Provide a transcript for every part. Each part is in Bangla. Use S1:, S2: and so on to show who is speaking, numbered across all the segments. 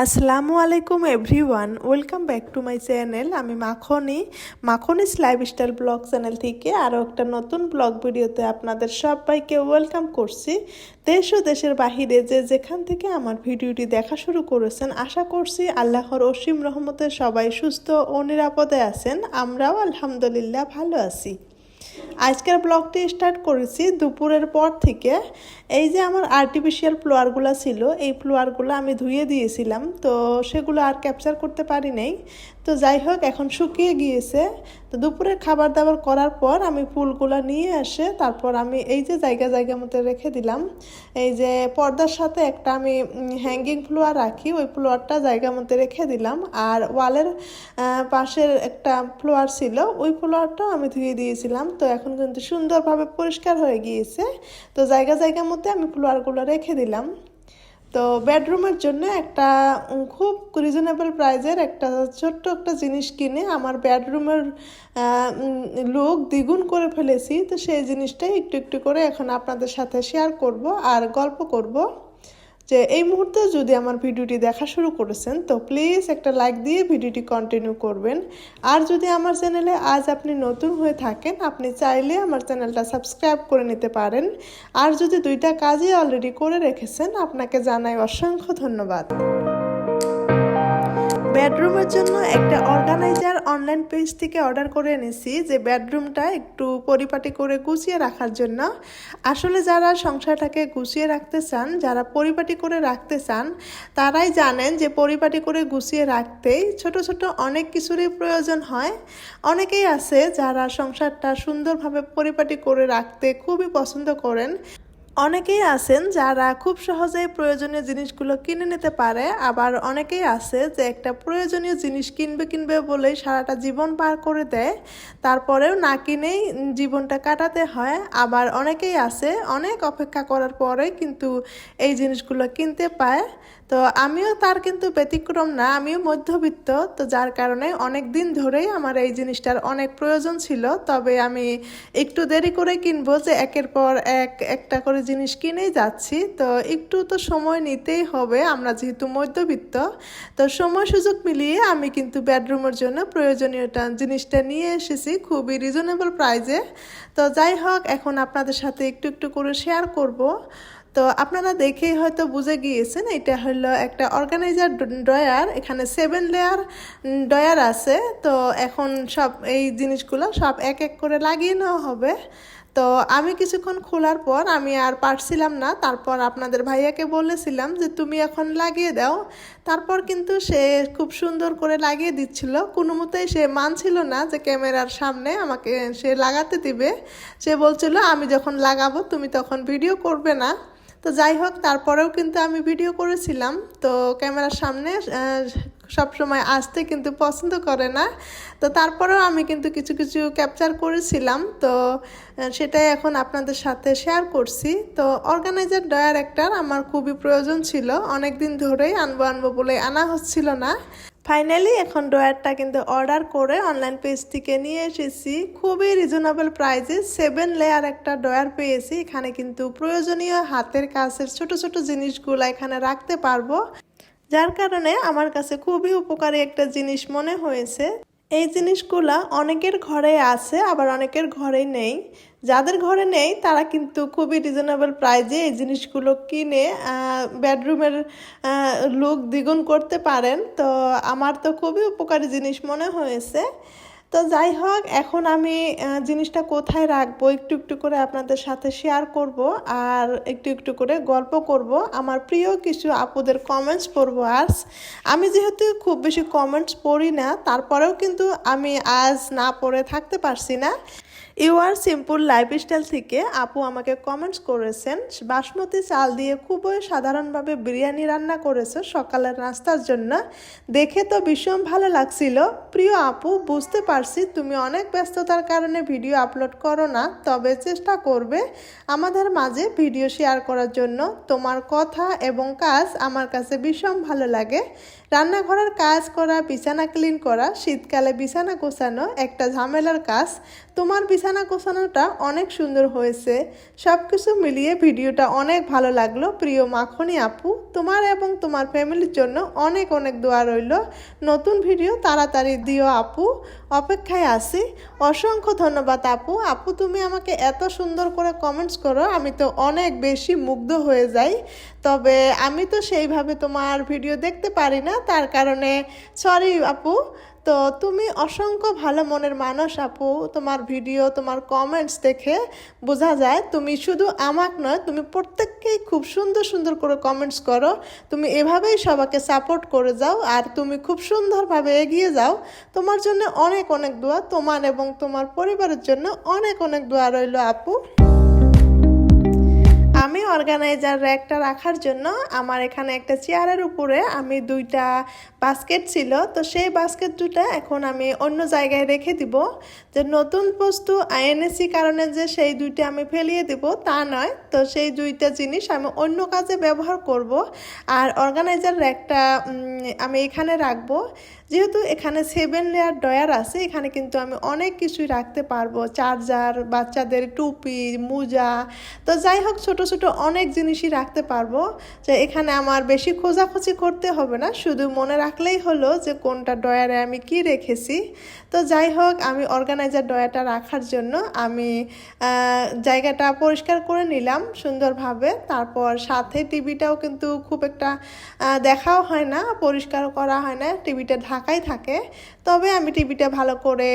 S1: আসসালামু আলাইকুম everyone, welcome back to my channel. আমি মাখনিস লাইফস্টাইল ব্লগ চ্যানেল থেকে আরও একটা নতুন ব্লগ ভিডিওতে আপনাদের সবাইকে ওয়েলকাম করছি। দেশ ও দেশের বাহিরে যে যেখান থেকে আমার ভিডিওটি দেখা শুরু করেছেন, আশা করছি আল্লাহর অসীম রহমতে সবাই সুস্থ ও নিরাপদে আছেন। আমরাও আলহামদুলিল্লাহ ভালো আছি। আজকের ব্লগটি স্টার্ট করেছি দুপুরের পর থেকে। এই যে আমার আর্টিফিশিয়াল ফ্লাওয়ারগুলো ছিল, এই ফ্লাওয়ারগুলো আমি ধুয়ে দিয়েছিলাম, তো সেগুলো আর ক্যাপচার করতে পারি নাই। তো যাই হোক, এখন শুকিয়ে গিয়েছে। তো দুপুরের খাবার দাবার করার পর আমি ফুলগুলো নিয়ে আসে তারপর আমি এই যে জায়গা মতো রেখে দিলাম। এই যে পর্দার সাথে একটা আমি হ্যাঙ্গিং ফ্লাওয়ার রাখি, ওই ফ্লাওয়ারটা জায়গা মতো রেখে দিলাম। আর ওয়ালের পাশের একটা ফ্লাওয়ার ছিল, ওই ফ্লাওয়ারটাও আমি ধুয়ে দিয়েছিলাম। তো এখন কিন্তু সুন্দরভাবে পরিষ্কার হয়ে গিয়েছে। তো জায়গা মধ্যে আমি ফ্লাওয়ারগুলো রেখে দিলাম। তো বেডরুমের জন্য একটা খুব রিজনেবল প্রাইজের একটা ছোট্ট একটা জিনিস কিনে আমার বেডরুমের লুক দ্বিগুণ করে ফেলেছি। তো সেই জিনিসটাই একটু করে এখন আপনাদের সাথে শেয়ার করব আর গল্প করব। যে এই মুহূর্তে যদি আমার ভিডিওটি দেখা শুরু করেছেন, তো প্লিজ একটা লাইক দিয়ে ভিডিওটি কন্টিনিউ করবেন। আর যদি আমার চ্যানেলে আজ আপনি নতুন হয়ে থাকেন, আপনি চাইলে আমার চ্যানেলটা সাবস্ক্রাইব করে নিতে পারেন। আর যদি দুইটা কাজই অলরেডি করে রেখেছেন, আপনাকে জানাই অসংখ্য ধন্যবাদ। বেডরুমের জন্য একটা অর্গানাইজার অনলাইন পেজ থেকে অর্ডার করে এনেছি, যে বেডরুমটা একটু পরিপাটি করে গুছিয়ে রাখার জন্য। আসলে যারা সংসারটাকে গুছিয়ে রাখতে চান, যারা পরিপাটি করে রাখতে চান, তারাই জানেন যে পরিপাটি করে গুছিয়ে রাখতেই ছোট অনেক কিছুরই প্রয়োজন হয়। অনেকেই আছে যারা সংসারটা সুন্দরভাবে পরিপাটি করে রাখতে খুবই পছন্দ করেন। অনেকেই আছেন যারা খুব সহজেই প্রয়োজনীয় জিনিসগুলো কিনে নিতে পারে। আবার অনেকেই আছে যে একটা প্রয়োজনীয় জিনিস কিনবে বলেই সারাটা জীবন পার করে দেয়, তারপরেও না কিনেই জীবনটা কাটাতে হয়। আবার অনেকেই আছে অনেক অপেক্ষা করার পরে কিন্তু এই জিনিসগুলো কিনতে পায়। তো আমিও তার কিন্তু ব্যতিক্রম না, আমিও মধ্যবিত্ত। তো যার কারণে অনেক দিন ধরেই আমার এই জিনিসটার অনেক প্রয়োজন ছিল। তবে আমি একটু দেরি করে কিনবো, যে একের পর একটা করে জিনিস কিনেই যাচ্ছি। তো একটু তো সময় নিতেই হবে, আমরা যেহেতু মধ্যবিত্ত। তো সময় সুযোগ মিলিয়ে আমি কিন্তু বেডরুমের জন্য প্রয়োজনীয়টা জিনিসটা নিয়ে এসেছি খুবই রিজনেবল প্রাইজে। তো যাই হোক, এখন আপনাদের সাথে একটু করে শেয়ার করব। তো আপনারা দেখেই হয়তো বুঝে গিয়েছেন, এটা হলো একটা অর্গানাইজার ড্রয়ার। এখানে 7 লেয়ার ড্রয়ার আছে। তো এখন সব এই জিনিসগুলো সব এক করে লাগিয়ে নেওয়া হবে। তো আমি কিছুক্ষণ খোলার পর আমি আর পারছিলাম না, তারপর আপনাদের ভাইয়াকে বলেছিলাম যে তুমি এখন লাগিয়ে দাও। তারপর কিন্তু সে খুব সুন্দর করে লাগিয়ে দিচ্ছিল, কোনো মতেই সে মানছিল না যে ক্যামেরার সামনে আমাকে সে লাগাতে দিবে। সে বলছিল আমি যখন লাগাবো তুমি তখন ভিডিও করবে না। তো যাই হোক, তারপরেও কিন্তু আমি ভিডিও করেছিলাম। তো ক্যামেরার সামনে সবসময় আসতে কিন্তু পছন্দ করে না। তো তারপরেও আমি কিন্তু কিছু ক্যাপচার করেছিলাম। তো সেটাই এখন আপনাদের সাথে শেয়ার করছি। তো অর্গানাইজার ড্রয়ার একটা আমার খুবই প্রয়োজন ছিল, অনেক দিন ধরেই আনবো বলে আনা হচ্ছিল না। ফাইনালি এখন ড্রয়ারটা কিন্তু অর্ডার করে অনলাইন পেজ থেকে নিয়ে এসেছি। খুবই রিজনেবল প্রাইসে 7 লেয়ার একটা ড্রয়ার পেয়েছি। এখানে কিন্তু প্রয়োজনীয় হাতের কাছের ছোট জিনিসগুলো এখানে রাখতে পারবো, যার কারণে আমার কাছে খুবই উপকারী একটা জিনিস মনে হয়েছে। এই জিনিসগুলা অনেকের ঘরে আছে, আবার অনেকের ঘরে নেই। যাদের ঘরে নেই তারা কিন্তু খুবই রিজনেবল প্রাইজে এই জিনিসগুলো কিনে বেডরুমের লুক দ্বিগুণ করতে পারেন। তো আমার তো খুবই উপকারী জিনিস মনে হয়েছে। তো যাই হোক, এখন আমি জিনিসটা কোথায় রাখবো একটু করে আপনাদের সাথে শেয়ার করব, আর একটু করে গল্প করব। আমার প্রিয় কিছু আপুদের কমেন্টস পড়বো আজ। আমি যেহেতু খুব বেশি কমেন্টস পড়ি না, তারপরেও কিন্তু আমি আজ না পড়ে থাকতে পারছি না। ইউ আর সিম্পল লাইফস্টাইল থেকে আপু আমাকে কমেন্টস করেছেন, বাসমতি চাল দিয়ে খুবই সাধারণভাবে বিরিয়ানি রান্না করেছে সকালের নাস্তার জন্য, দেখে তো ভীষণ ভালো লাগছিল। প্রিয় আপু, বুঝতে পারছি তুমি অনেক ব্যস্ততার কারণে ভিডিও আপলোড করো না, তবে চেষ্টা করবে আমাদের মাঝে ভিডিও শেয়ার করার জন্য। তোমার কথা এবং কাজ আমার কাছে ভীষণ ভালো লাগে। রান্নাঘরের কাজ করা, বিছানা ক্লিন করা, শীতকালে বিছানা গোছানো একটা ঝামেলার কাজ। তোমার বিছানা বিছানা গোছানোটা অনেক সুন্দর হয়েছে। সব কিছু মিলিয়ে ভিডিওটা অনেক ভালো লাগলো। প্রিয় মাখনি আপু, তোমার এবং তোমার ফ্যামিলির জন্য অনেক অনেক দোয়া রইল। নতুন ভিডিও তাড়াতাড়ি দিও আপু, অপেক্ষায় আছি। অসংখ্য ধন্যবাদ আপু। আপু তুমি আমাকে এত সুন্দর করে কমেন্টস করো, আমি তো অনেক বেশি মুগ্ধ হয়ে যাই। তবে আমি তো সেইভাবে তোমার ভিডিও দেখতে পারি না, তার কারণে সরি আপু। তো তুমি অসংখ্য ভালো মনের মানুষ আপু। তোমার ভিডিও, তোমার কমেন্টস দেখে বোঝা যায় তুমি শুধু আমাকে নয়, তুমি প্রত্যেককেই খুব সুন্দর সুন্দর করে কমেন্টস করো। তুমি এভাবেই সবাইকে সাপোর্ট করে যাও আর তুমি খুব সুন্দরভাবে এগিয়ে যাও। তোমার জন্য অনেক অনেক দোয়া, তোমার এবং তোমার পরিবারের জন্য অনেক অনেক দোয়া রইল আপু। আমি অর্গানাইজার র্যাকটা রাখার জন্য আমার এখানে একটা চেয়ারের উপরে আমি দুইটা বাস্কেট ছিল, তো সেই বাস্কেট দুটা এখন আমি অন্য জায়গায় রেখে দিব। যে নতুন বস্তু এনেছি কারণে যে সেই দুইটা আমি ফেলিয়ে দিব তা নয়, তো সেই দুইটা জিনিস আমি অন্য কাজে ব্যবহার করব। আর অর্গানাইজার র্যাকটা আমি এখানে রাখবো। যেহেতু এখানে 7 লেয়ার ড্রয়ার আছে, এখানে কিন্তু আমি অনেক কিছুই রাখতে পারবো, চার্জার, বাচ্চাদের টুপি, মোজা, তো যাই হোক ছোট ছোট অনেক জিনিসই রাখতে পারবো। যে এখানে আমার বেশি খোঁজাখুঁজি করতে হবে না, শুধু মনে রাখলেই হলো যে কোনটা ড্রয়ারে আমি কি রেখেছি। তো যাই হোক আমি অর্গানাইজার ড্রয়ারটা রাখার জন্য আমি জায়গাটা পরিষ্কার করে নিলাম সুন্দরভাবে। তারপর সাথে টিভিটাও কিন্তু খুব একটা দেখাও হয় না, পরিষ্কার করা হয় না, টিভিটা ঢাকাই থাকে। তবে আমি টিভিটা ভালো করে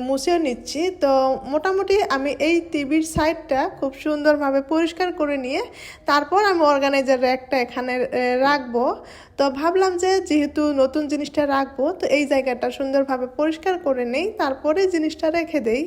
S1: মুছেও নিচ্ছি। তো মোটামুটি আমি এই টিভির সাইডটা খুব সুন্দরভাবে পরিষ্কার করে নিয়ে তারপর আমি অর্গানাইজার র্যাকটা এখানে রাখবো। তো ভাবলাম যে যেহেতু নতুন জিনিসটা রাখবো, তো এই জায়গাটা সুন্দরভাবে পরিষ্কার করে নেই, তারপরে জিনিসটা রেখে দেই।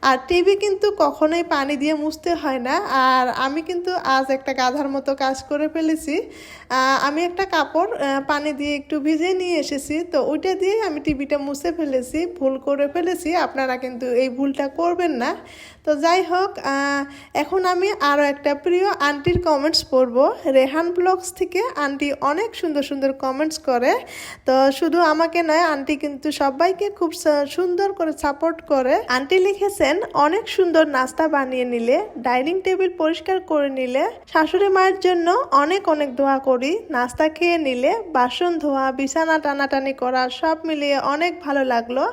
S1: আর টিভি কিন্তু কখনোই পানি দিয়ে মুছতে হয় না। আর আমি কিন্তু আজ একটা গাধার মতো কাজ করে ফেলেছি। আমি একটা কাপড় পানি দিয়ে একটু ভিজিয়ে নিয়ে এসেছি, তো ওইটা দিয়ে আমি টিভিটা মুছে ফেলেছি, ভুল করে ফেলেছি। আপনারা কিন্তু এই ভুলটা করবেন না। তো যাই হোক এখন আমি আরও একটা প্রিয় আন্টির কমেন্টস পড়বো। রেহান ব্লগস থেকে আন্টি অনেক সুন্দর সুন্দর কমেন্টস করে। তো শুধু আমাকে নয়, আন্টি কিন্তু সবাইকে খুব সুন্দর করে সাপোর্ট করে। আন্টি লিখেছেন, অনেক সুন্দর নাস্তা বানিয়ে নিলে, ডাইনিং টেবিল পরিষ্কার করে নিলে, শাশুড়ি মায়ের জন্য অনেক অনেক দোয়া করি, নাস্তা খেয়ে নিলে, বাসন ধোয়া, বিছানা টানাটানি করা, সব মিলিয়ে অনেক ভালো লাগলো।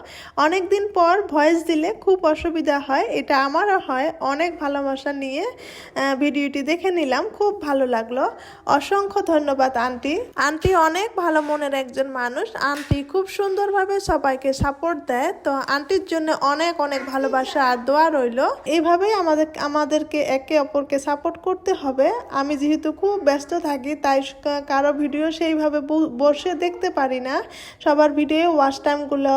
S1: অনেক দিন পর ভয়েস দিলে খুব অসুবিধা হয়, এটা আমারও হয়। অনেক ভালোবাসা নিয়ে ভিডিওটি দেখে নিলাম, খুব ভালো লাগলো। অসংখ্য ধন্যবাদ আন্টি। আন্টি অনেক ভালো মনের একজন মানুষ। আন্টি খুব সুন্দরভাবে সবাইকে সাপোর্ট দেয়। তো আন্টির জন্য অনেক অনেক ভালোবাসা আর দোয়া রইল। এইভাবেই আমাদেরকে একে অপরকে সাপোর্ট করতে হবে। আমি যেহেতু খুব ব্যস্ত থাকি, তাই কারো ভিডিও সেইভাবে বসে দেখতে পারি না। সবার ভিডিও ওয়াচ টাইমগুলো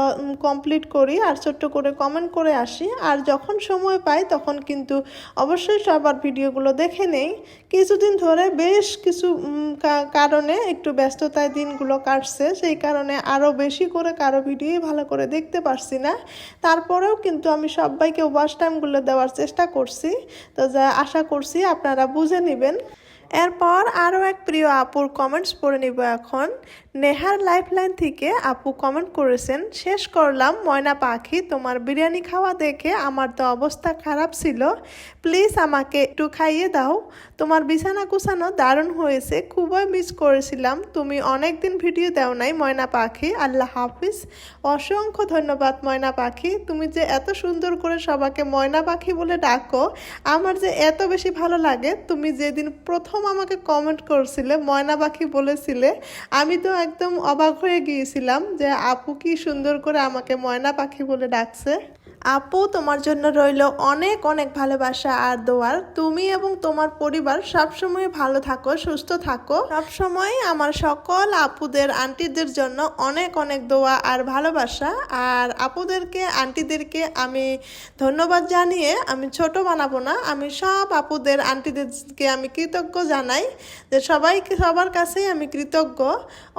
S1: কমপ্লিট করি আর ছোট্ট করে কমেন্ট করে আসি। আর যখন সময় পাই তখন কিন্তু অবশ্যই সবার ভিডিওগুলো দেখে নেই। কিছুদিন ধরে বেশ কিছু কারণে একটু ব্যস্ততায় দিনগুলো কাটছে, সেই কারণে আরও বেশি করে কারো ভিডিও ভালো করে দেখতে পারছি না। তারপরেও কিন্তু আমি সবাইকে ওয়াচ টাইমগুলো দেওয়ার চেষ্টা করছি। তো যা আশা করছি আপনারা বুঝে নেবেন। এরপর আরও এক প্রিয় আপুর কমেন্টস পড়ে নিব এখন। নেহার লাইফলাইন থেকে আপু কমেন্ট করেছেন, শেষ করলাম ময়না পাখি, তোমার বিরিয়ানি খাওয়া দেখে আমার তো অবস্থা খারাপ ছিল, প্লিজ আমাকে একটু খাইয়ে দাও। তোমার বিছানা কুছানো দারুণ হয়েছে, খুবই মিস করেছিলাম, তুমি অনেক দিন ভিডিও দাও নাই ময়না পাখি। আল্লাহ হাফিজ। অসংখ্য ধন্যবাদ ময়না পাখি। তুমি যে এত সুন্দর করে সবাইকে ময়না পাখি বলে ডাকো, আমার যে এত বেশি ভালো লাগে। তুমি যেদিন প্রথম আমাকে কমেন্ট করছিলে, ময়না পাখি বলেছিলে, আমি তো একদম অবাক হয়ে গিয়েছিলাম যে আপু কি সুন্দর করে আমাকে ময়না পাখি বলে ডাকছে। আপু তোমার জন্য রইল অনেক অনেক ভালোবাসা আর দোয়ার। তুমি এবং তোমার পরিবার সবসময় ভালো থাকো, সুস্থ থাকো। সবসময় আমার সকল আপুদের, আন্টিদের জন্য অনেক অনেক দোয়া আর ভালোবাসা। আর আপুদেরকে, আন্টিদেরকে আমি ধন্যবাদ জানিয়ে আমি ছোট বানাবো না। আমি সব আপুদের, আন্টিদেরকে আমি কৃতজ্ঞ জানাই যে সবার কাছেই আমি কৃতজ্ঞ।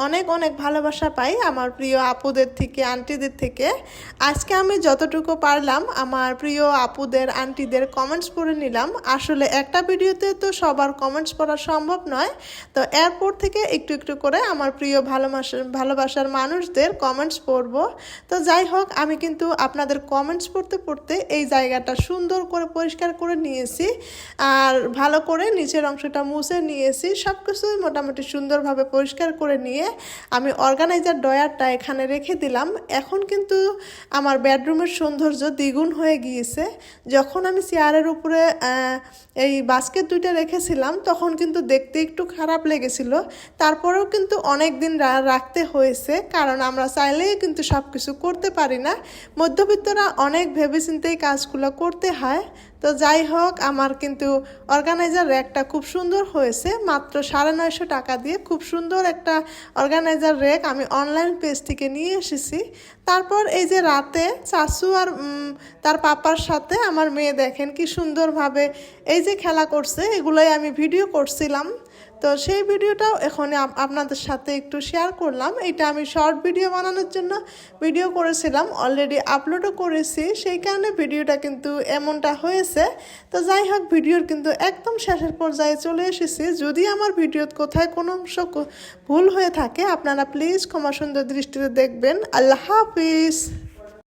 S1: অনেক অনেক ভালোবাসা পাই আমার প্রিয় আপুদের থেকে, আন্টিদের থেকে। আজকে আমি যতটুকু পারলাম আমার প্রিয় আপুদের আন্টিদের কমেন্টস পড়ে নিলাম। আসলে একটা ভিডিওতে তো সবার কমেন্টস পড়া সম্ভব নয়, তো এরপর থেকে একটু একটু করে আমার প্রিয় ভালোবাসার মানুষদের কমেন্টস পড়ব। তো যাই হোক, আমি কিন্তু আপনাদের কমেন্টস পড়তে পড়তে এই জায়গাটা সুন্দর করে পরিষ্কার করে নিয়েছি, আর ভালো করে নিচের অংশটা মুছে নিয়েছি। সব কিছুই মোটামুটি সুন্দরভাবে পরিষ্কার করে নিয়ে আমি অর্গানাইজার ড্রয়ারটা এখানে রেখে দিলাম। এখন কিন্তু আমার বেডরুমের সৌন্দর্য দ্বিগুণ হয়ে গিয়েছে। যখন আমি চেয়ারের উপরে এই বাস্কেট দুইটা রেখেছিলাম তখন কিন্তু দেখতে একটু খারাপ লেগেছিল, তারপরেও কিন্তু অনেক দিন রাখতে হয়েছে, কারণ আমরা চাইলেই কিন্তু সব কিছু করতে পারি না। মধ্যবিত্তরা অনেক ভেবেচিন্তেই কাজগুলো করতে হয়। তো যাই হোক, আমার কিন্তু অর্গানাইজার র্যাকটা খুব সুন্দর হয়েছে। মাত্র 950 টাকা দিয়ে খুব সুন্দর একটা অর্গানাইজার র্যাক আমি অনলাইন পেজ থেকে নিয়ে এসেছি। তারপর এই যে রাতে চাচু আর তার পাপার সাথে আমার মেয়ে দেখেন কি সুন্দরভাবে এই যে খেলা করছে, এগুলোই আমি ভিডিও করছিলাম। তো সেই ভিডিওটাও এখন আপনাদের সাথে একটু শেয়ার করলাম। এটা আমি শর্ট ভিডিও বানানোর জন্য ভিডিও করেছিলাম, অলরেডি আপলোডও করেছি, সেই কারণে ভিডিওটা কিন্তু এমনটা হয়েছে। তো যাই হোক, ভিডিওর কিন্তু একদম শেষের পর্যায়ে চলে এসেছি। যদি আমার ভিডিওর কোথায় কোনো অংশ ভুল হয়ে থাকে আপনারা প্লিজ ক্ষমা সুন্দর দৃষ্টিতে দেখবেন। আল্লাহ হাফিজ।